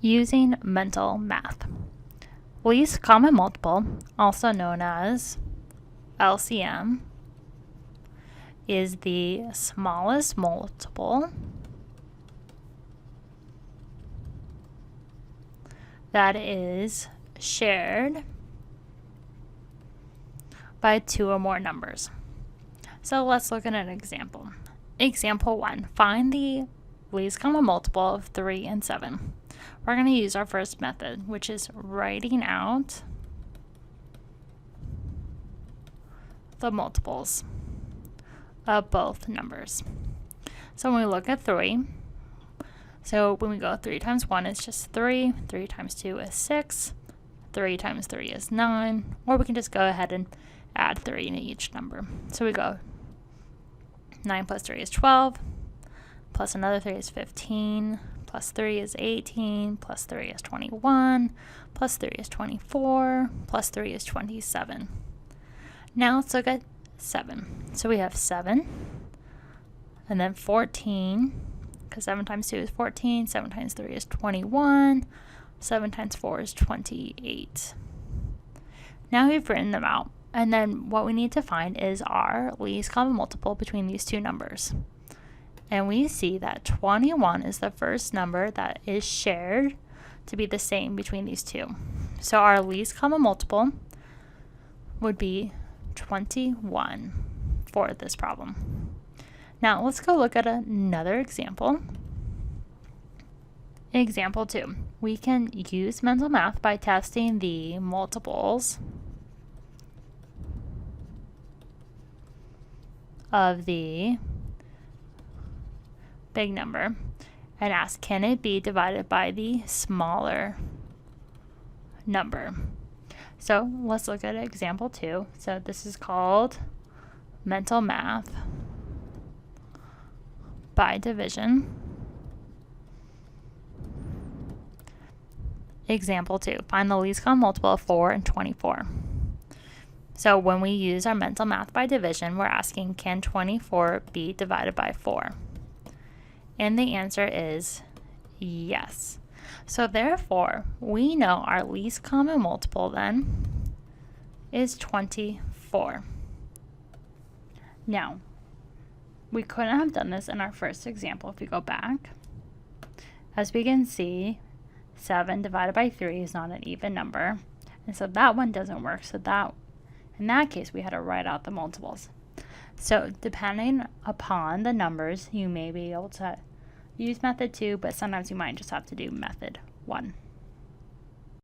Using mental math. Least common multiple, also known as LCM, is the smallest multiple that is shared by two or more numbers. So let's look at an example. Example 1. Find the least common multiple of 3 and 7. We're going to use our first method, which is writing out the multiples of both numbers. So when we look at 3, so when we go 3 times 1 is just 3, 3 times 2 is 6, 3 times 3 is 9, or we can just go ahead and add 3 to each number. So we go 9 plus 3 is 12, plus another 3 is 15, plus 3 is 18, plus 3 is 21, plus 3 is 24, plus 3 is 27. Now let's look at 7. So we have 7, and then 14, because 7 times 2 is 14, 7 times 3 is 21, 7 times 4 is 28. Now we've written them out, and then what we need to find is our least common multiple between these two numbers. And we see that 21 is the first number that is shared to be the same between these two. So our least common multiple would be 21 for this problem. Now let's go look at another example. Example 2. We can use mental math by testing the multiples of the big number and ask, can it be divided by the smaller number? So let's look at example 2. So this is called mental math by division. Example 2. Find the least common multiple of 4 and 24. So when we use our mental math by division, we're asking, can 24 be divided by 4? And the answer is yes. So therefore, we know our least common multiple then is 24. Now, we couldn't have done this in our first example if we go back. As we can see, 7 divided by 3 is not an even number. And so that one doesn't work. So in that case, we had to write out the multiples. So depending upon the numbers, you may be able to use method 2, but sometimes you might just have to do method 1.